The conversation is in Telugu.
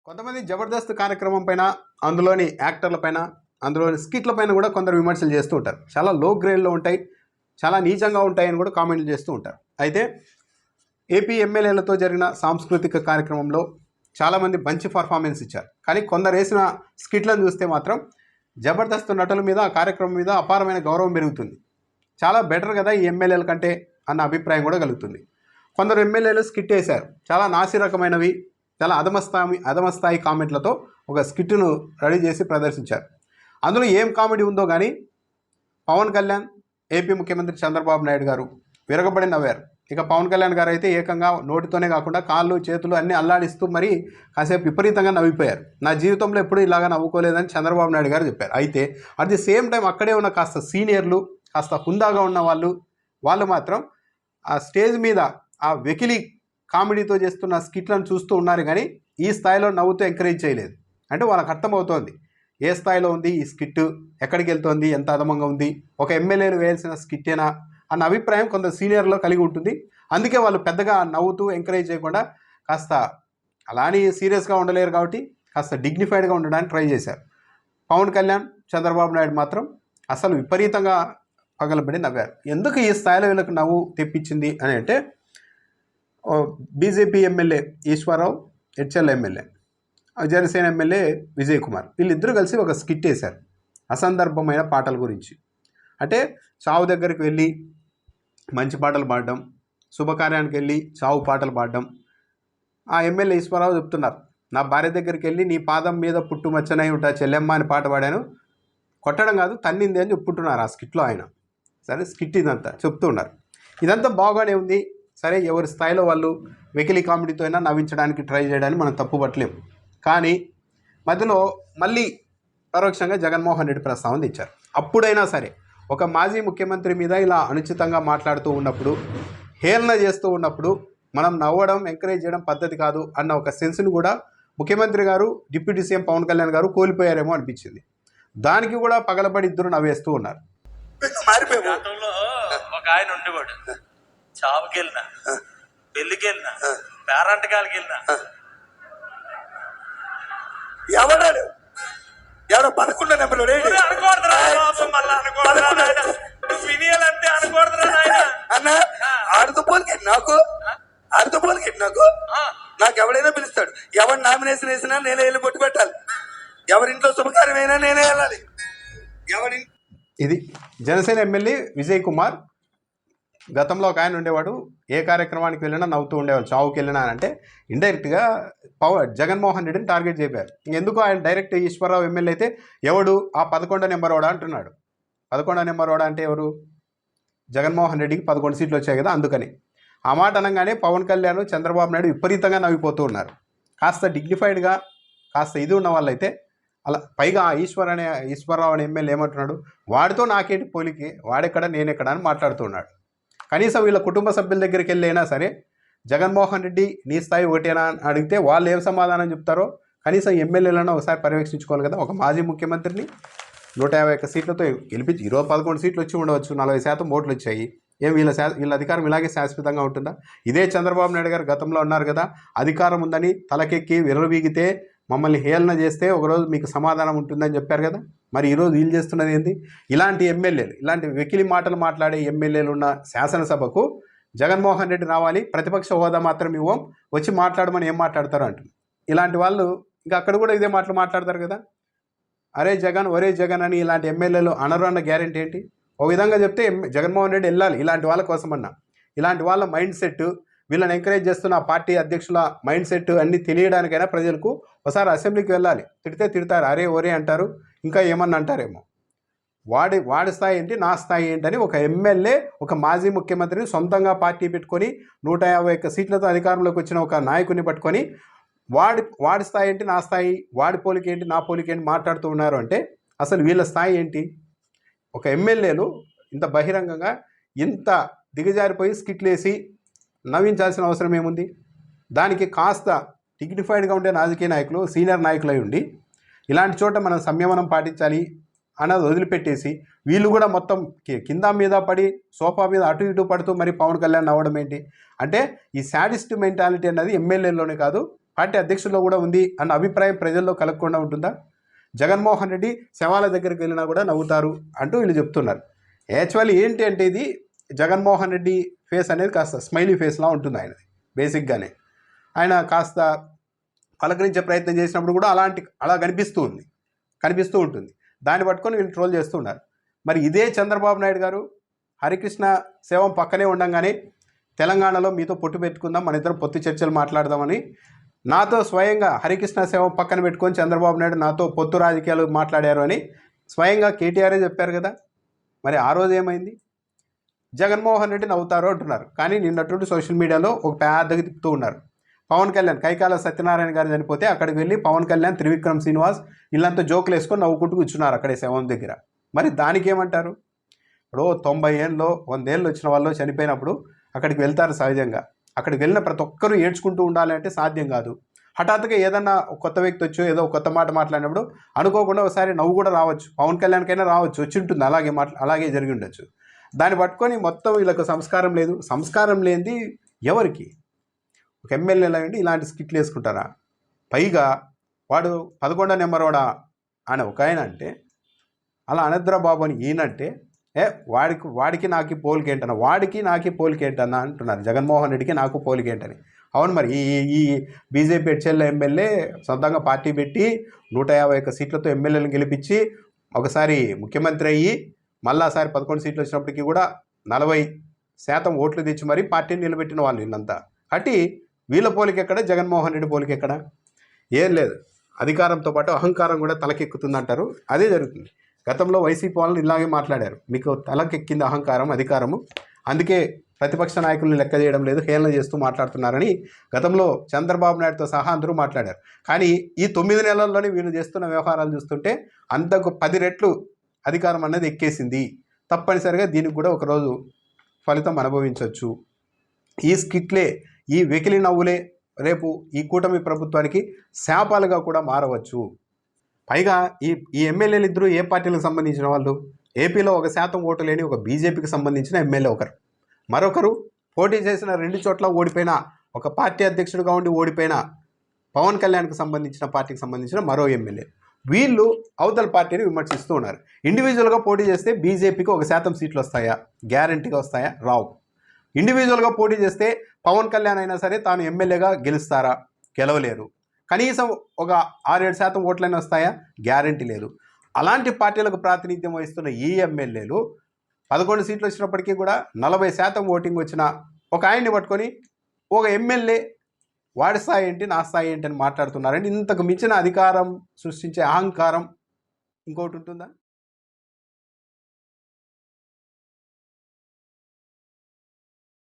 కొంతమంది జబర్దస్త్ కార్యక్రమం పైన, అందులోని యాక్టర్ల పైన, అందులోని స్కిట్ల పైన కూడా కొందరు విమర్శలు చేస్తూ ఉంటారు. చాలా లో గ్రేడ్లో ఉంటాయి, చాలా నీచంగా ఉంటాయని కూడా కామెంట్లు చేస్తూ ఉంటారు. అయితే ఏపీ ఎమ్మెల్యేలతో జరిగిన సాంస్కృతిక కార్యక్రమంలో చాలామంది మంచి పర్ఫార్మెన్స్ ఇచ్చారు. కానీ కొందరు వేసిన స్కిట్లను చూస్తే మాత్రం జబర్దస్త్ నటుల మీద, ఆ కార్యక్రమం మీద అపారమైన గౌరవం పెరుగుతుంది. చాలా బెటర్ కదా ఈ ఎమ్మెల్యేల కంటే అన్న అభిప్రాయం కూడా కలుగుతుంది. కొందరు ఎమ్మెల్యేలు స్కిట్ వేశారు, చాలా నాసిరకమైనవి, చాలా అధమస్థాయి కామెంట్లతో ఒక స్కిట్ను రెడీ చేసి ప్రదర్శించారు. అందులో ఏం కామెడీ ఉందో కానీ పవన్ కళ్యాణ్, ఏపీ ముఖ్యమంత్రి చంద్రబాబు నాయుడు గారు విరగబడి నవ్వారు. ఇక పవన్ కళ్యాణ్ గారు అయితే ఏకంగా నోటితోనే కాకుండా కాళ్ళు చేతులు అన్నీ అల్లాడిస్తూ మరీ కాసేపు విపరీతంగా నవ్విపోయారు. నా జీవితంలో ఎప్పుడూ ఇలాగా నవ్వుకోలేదని చంద్రబాబు నాయుడు గారు చెప్పారు. అయితే అట్ ది సేమ్ టైం అక్కడే ఉన్న కాస్త సీనియర్లు, కాస్త హుందాగా ఉన్న వాళ్ళు మాత్రం ఆ స్టేజ్ మీద ఆ వెకిలి కామెడీతో చేస్తున్న స్కిట్లను చూస్తూ ఉన్నారు, కానీ ఈ స్థాయిలో నవ్వుతూ ఎంకరేజ్ చేయలేదు. అంటే వాళ్ళకి అర్థమవుతోంది ఏ స్థాయిలో ఉంది ఈ స్కిట్, ఎక్కడికి వెళ్తోంది, ఎంత అదమంగా ఉంది, ఒక ఎమ్మెల్యేలు వేయాల్సిన స్కిట్టేనా అన్న అభిప్రాయం కొంత సీనియర్లో కలిగి ఉంటుంది. అందుకే వాళ్ళు పెద్దగా నవ్వుతూ ఎంకరేజ్ చేయకుండా కాస్త అలానే సీరియస్గా ఉండలేరు కాబట్టి కాస్త డిగ్నిఫైడ్గా ఉండడానికి ట్రై చేశారు. పవన్ కళ్యాణ్, చంద్రబాబు నాయుడు మాత్రం అసలు విపరీతంగా పగలబడి నవ్వారు. ఎందుకు ఈ స్థాయిలో వీళ్ళకి నవ్వు తెప్పించింది అని అంటే, BJP MLA Eswararao, HL MLA, Janasena MLA Vijay Kumar, వీళ్ళిద్దరూ కలిసి ఒక స్కిట్ వేశారు అసందర్భమైన పాటల గురించి. అంటే చావు దగ్గరికి వెళ్ళి మంచి పాటలు పాడడం, శుభకార్యానికి వెళ్ళి చావు పాటలు పాడడం. ఆ ఎమ్మెల్యే ఈశ్వరరావు చెప్తున్నారు, నా భార్య దగ్గరికి వెళ్ళి నీ పాదం మీద పుట్టు మచ్చనై ఉంటా చెల్లెమ్మ అని పాట పాడాను, కొట్టడం కాదు తన్నింది అని చెప్పుకుంటున్నారు ఆ స్కిట్లో ఆయన. సరే, స్కిట్ ఇదంతా చెప్తూ ఉన్నారు. ఇదంతా బాగానే ఉంది. సరే, ఎవరి స్థాయిలో వాళ్ళు వెకిలి కామెడీతో అయినా నవ్వించడానికి ట్రై చేయడానికి మనం తప్పు పట్టలేము. కానీ మధ్యలో మళ్ళీ పరోక్షంగా జగన్మోహన్ రెడ్డి ప్రస్తావన తెచ్చారు. అప్పుడైనా సరే ఒక మాజీ ముఖ్యమంత్రి మీద ఇలా అనుచితంగా మాట్లాడుతూ ఉన్నప్పుడు, హేళన చేస్తూ ఉన్నప్పుడు మనం నవ్వడం, ఎంకరేజ్ చేయడం పద్ధతి కాదు అన్న ఒక సెన్స్ను కూడా ముఖ్యమంత్రి గారు, డిప్యూటీ సీఎం పవన్ కళ్యాణ్ గారు కోల్పోయారేమో అనిపించింది. దానికి కూడా పగలబడి ఇద్దరు నవ్వేస్తూ ఉన్నారు. ఒక ఆయన ఉండేవాడు, చావుకి వెళ్ళినా, పెళ్లికి వెళ్ళినా, పేరంటకాలకి వెళ్ళినా, ఎవడో 11 నెంబర్ అన్న ఆడుతోపోలికెట్టి నాకు ఎవడైనా పిలుస్తాడు. ఎవరు నామినేషన్ వేసినా నేనే వెళ్ళి బొట్టు పెట్టాలి, ఎవరింట్లో శుభకార్యం అయినా నేనే వెళ్ళాలి. ఇది జనసేన ఎమ్మెల్యే విజయ్ కుమార్. గతంలో ఒక ఆయన ఉండేవాడు, ఏ కార్యక్రమానికి వెళ్ళినా నవ్వుతూ ఉండేవాడు, చావుకి వెళ్ళినా అంటే ఇండైరెక్ట్గా జగన్మోహన్ రెడ్డిని టార్గెట్ చేశారు. ఎందుకు ఆయన డైరెక్ట్ ఈశ్వరరావు ఎమ్మెల్యే అయితే ఎవడు ఆ 11 నెంబర్ వాడా అంటున్నాడు. 11 నెంబర్ వాడా అంటే ఎవరు? జగన్మోహన్ రెడ్డికి 11 సీట్లు వచ్చాయి కదా, అందుకని ఆ మాట అనగానే పవన్ కళ్యాణ్, చంద్రబాబు నాయుడు విపరీతంగా నవ్విపోతూ ఉన్నారు. కాస్త డిగ్నిఫైడ్గా, కాస్త ఇది ఉన్న వాళ్ళైతే అలా. పైగా ఈశ్వరరావు అనే ఎమ్మెల్యే ఏమంటున్నాడు, వాడితో నాకేంటి పోలికి, వాడెక్కడ నేనెక్కడ అని మాట్లాడుతున్నాడు. కనీసం వీళ్ళ కుటుంబ సభ్యుల దగ్గరికి వెళ్ళైనా సరే జగన్మోహన్ రెడ్డి నీ స్థాయి ఒకటేనా అని అడిగితే వాళ్ళు ఏం సమాధానం చెప్తారో కనీసం ఎమ్మెల్యేలను ఒకసారి పర్యవేక్షించుకోవాలి కదా. ఒక మాజీ ముఖ్యమంత్రిని 151 సీట్లతో గెలిపించి, ఈరోజు 11 సీట్లు వచ్చి ఉండవచ్చు, 40% ఓట్లు వచ్చాయి. ఏం వీళ్ళ అధికారం ఇలాగే శాశ్వతంగా ఉంటుందా? ఇదే చంద్రబాబు నాయుడు గారు గతంలో ఉన్నారు కదా, అధికారం ఉందని తలకెక్కి విర్రవీగితే, మమ్మల్ని హేళన చేస్తే ఒకరోజు మీకు సమాధానం ఉంటుందని చెప్పారు కదా. మరి ఈరోజు వీళ్ళు చేస్తున్నది ఏంటి? ఇలాంటి ఎమ్మెల్యేలు, ఇలాంటి వెకిలి మాటలు మాట్లాడే ఎమ్మెల్యేలు ఉన్న శాసనసభకు జగన్మోహన్ రెడ్డి రావాలి, ప్రతిపక్ష హోదా మాత్రం ఇవ్వం, వచ్చి మాట్లాడమని ఏం మాట్లాడతారు అంటుంది. ఇలాంటి వాళ్ళు ఇంకా అక్కడ కూడా ఇదే మాటలు మాట్లాడతారు కదా. అరే జగన్, ఒరే జగన్ అని ఇలాంటి ఎమ్మెల్యేలు అనరు అన్న గ్యారెంటీ ఏంటి? ఒక విధంగా చెప్తే జగన్మోహన్ రెడ్డి వెళ్ళాలి ఇలాంటి వాళ్ళ కోసమన్నా. ఇలాంటి వాళ్ళ మైండ్ సెట్, వీళ్ళని ఎంకరేజ్ చేస్తున్న పార్టీ అధ్యక్షుల మైండ్ సెట్ అన్నీ తెలియడానికైనా ప్రజలకు ఒకసారి అసెంబ్లీకి వెళ్ళాలి. తిడితే తిడతారు, అరే ఒరే అంటారు, ఇంకా ఏమన్నా అంటారేమో. వాడి స్థాయి ఏంటి, నా స్థాయి ఏంటని ఒక ఎమ్మెల్యే, ఒక మాజీ ముఖ్యమంత్రిని సొంతంగా పార్టీ పెట్టుకొని 151 సీట్లతో అధికారంలోకి వచ్చిన ఒక నాయకుడిని పట్టుకొని వాడి స్థాయి ఏంటి, నా స్థాయి, వాడి పోలిక ఏంటి, నా పోలిక ఏంటి మాట్లాడుతూ ఉన్నారు అంటే అసలు వీళ్ళ స్థాయి ఏంటి? ఒక ఎమ్మెల్యేలు ఇంత బహిరంగంగా ఇంత దిగజారిపోయి స్కిట్లు వేసి నవ్వించాల్సిన అవసరం ఏముంది? దానికి కాస్త డిగ్నిఫైడ్గా ఉండే రాజకీయ నాయకులు, సీనియర్ నాయకులై ఉండి ఇలాంటి చోట మనం సంయమనం పాటించాలి అన్నది వదిలిపెట్టేసి వీళ్ళు కూడా మొత్తం కింద మీద పడి సోఫా మీద అటు ఇటు పడుతూ మరి పవన్ కళ్యాణ్ నవ్వడం ఏంటి? అంటే ఈ శాడిస్ట్ మెంటాలిటీ అన్నది ఎమ్మెల్యేలోనే కాదు, పార్టీ అధ్యక్షుల్లో కూడా ఉంది అన్న అభిప్రాయం ప్రజల్లో కలగకుండా ఉంటుందా? జగన్మోహన్ రెడ్డి శవాల దగ్గరికి వెళ్ళినా కూడా నవ్వుతారు అంటూ వీళ్ళు చెప్తున్నారు. యాక్చువల్లీ ఏంటి అంటే ఇది జగన్మోహన్ రెడ్డి ఫేస్ అనేది కాస్త స్మైలీ ఫేస్లా ఉంటుంది ఆయనది. బేసిక్గానే ఆయన కాస్త పలకరించే ప్రయత్నం చేసినప్పుడు కూడా అలా కనిపిస్తూ ఉంటుంది. దాన్ని పట్టుకొని వీళ్ళు ట్రోల్ చేస్తున్నారు. మరి ఇదే చంద్రబాబు నాయుడు గారు హరికృష్ణ శవం పక్కనే ఉండంగానే తెలంగాణలో మీతో పొట్టు పెట్టుకుందాం, మన ఇద్దరం పొత్తు చర్చలు మాట్లాడదామని నాతో స్వయంగా హరికృష్ణ శవం పక్కన పెట్టుకొని చంద్రబాబు నాయుడు నాతో పొత్తు రాజకీయాలు మాట్లాడారు అని స్వయంగా కేటీఆరే చెప్పారు కదా. మరి ఆ రోజు ఏమైంది? జగన్మోహన్ రెడ్డి నవ్వుతారు అంటున్నారు, కానీ నిన్నటువంటి సోషల్ మీడియాలో ఒక పెద్దగా తిప్పుతూ ఉన్నారు. పవన్ కళ్యాణ్ కైకాల సత్యనారాయణ గారు చనిపోతే అక్కడికి వెళ్ళి పవన్ కళ్యాణ్, త్రివిక్రమ్ శ్రీనివాస్ వీళ్ళంతా జోకులు వేసుకొని నవ్వుకుంటూ కూర్చున్నారు అక్కడే శవం దగ్గర. మరి దానికి ఏమంటారు? ఇప్పుడు 90 ఏళ్ళు 100 ఏళ్ళు వచ్చిన వాళ్ళు చనిపోయినప్పుడు అక్కడికి వెళ్తారు సహజంగా. అక్కడికి వెళ్ళిన ప్రతి ఒక్కరూ ఏడ్చుకుంటూ ఉండాలంటే సాధ్యం కాదు. హఠాత్తుగా ఏదన్నా కొత్త వ్యక్తి వచ్చో ఏదో కొత్త మాట మాట్లాడినప్పుడు అనుకోకుండా ఒకసారి నవ్వు కూడా రావచ్చు. పవన్ కళ్యాణ్కైనా రావచ్చు, వచ్చి ఉంటుంది, అలాగే జరిగి ఉండొచ్చు. దాన్ని పట్టుకొని మొత్తం వీళ్ళకు సంస్కారం లేదు. సంస్కారం లేనిది ఎవరికి? ఒక ఎమ్మెల్యేలు అయ్యండి ఇలాంటి స్కిట్లు వేసుకుంటారా? పైగా వాడు 11వ నెంబర్ వాడా అని ఒక ఆయన అంటే, అలా అనద్రా బాబు అని ఈయనంటే, వాడికి నాకు పోలికేంటన్నా అంటున్నారు. జగన్మోహన్ రెడ్డికి నాకు పోలికేంటని. అవును, మరి ఈ బీజేపీ హెచ్ఎల్ ఎమ్మెల్యే సొంతంగా పార్టీ పెట్టి 151 సీట్లతో ఎమ్మెల్యేలను గెలిపించి ఒకసారి ముఖ్యమంత్రి అయ్యి మళ్ళాసారి 11 సీట్లు వచ్చినప్పటికీ కూడా 40% ఓట్లు తెచ్చి మరీ పార్టీని నిలబెట్టిన వాళ్ళు వీళ్ళంతా. అట్టి వీళ్ళ పోలికెక్కడ, జగన్మోహన్ రెడ్డి పోలికెక్కడ? ఏం లేదు. అధికారంతో పాటు అహంకారం కూడా తలకెక్కుతుందంటారు. అదే జరుగుతుంది. గతంలో వైసీపీ వాళ్ళని ఇలాగే మాట్లాడారు, మీకు తలకెక్కింది అహంకారం, అధికారము, అందుకే ప్రతిపక్ష నాయకులను లెక్క చేయడం లేదు, హేళన చేస్తూ మాట్లాడుతున్నారని గతంలో చంద్రబాబు నాయుడుతో సహా అందరూ మాట్లాడారు. కానీ ఈ 9 నెలల్లోనే వీళ్ళు చేస్తున్న వ్యవహారాలు చూస్తుంటే అంతకు 10 రెట్లు అధికారం అన్నది ఎక్కేసింది. తప్పనిసరిగా దీనికి కూడా ఒకరోజు ఫలితం అనుభవించవచ్చు. ఈ స్కిట్లే, ఈ వెకిలి నవ్వులే రేపు ఈ కూటమి ప్రభుత్వానికి శాపాలుగా కూడా మారవచ్చు. పైగా ఈ ఎమ్మెల్యేలు ఇద్దరు ఏ పార్టీలకు సంబంధించిన వాళ్ళు? ఏపీలో 1% ఓటు లేని ఒక బీజేపీకి సంబంధించిన ఎమ్మెల్యే ఒకరు, మరొకరు పోటీ చేసిన 2 చోట్ల ఓడిపోయిన, ఒక పార్టీ అధ్యక్షుడిగా ఉండి ఓడిపోయిన పవన్ కళ్యాణ్కి సంబంధించిన పార్టీకి సంబంధించిన మరో ఎమ్మెల్యే. వీళ్ళు అవతల పార్టీని విమర్శిస్తూ ఉన్నారు. ఇండివిజువల్గా పోటీ చేస్తే బీజేపీకి 1% సీట్లు వస్తాయా? గ్యారంటీగా వస్తాయా? రావు. ఇండివిజువల్గా పోటీ చేస్తే పవన్ కళ్యాణ్ అయినా సరే తాను ఎమ్మెల్యేగా గెలుస్తారా? గెలవలేరు. కనీసం ఒక 6-7% ఓట్లైనా వస్తాయా? గ్యారంటీ లేదు. అలాంటి పార్టీలకు ప్రాతినిధ్యం వహిస్తున్న ఈ ఎమ్మెల్యేలు 11 సీట్లు వచ్చినప్పటికీ కూడా 40% ఓటింగ్ వచ్చిన ఒక ఆయన్ని పట్టుకొని ఒక ఎమ్మెల్యే వాడి స్థాయి ఏంటి, నా స్థాయి ఏంటి అని మాట్లాడుతున్నారండి. ఇంతకు మించిన అధికారం సృష్టించే అహంకారం ఇంకోటి ఉంటుందా?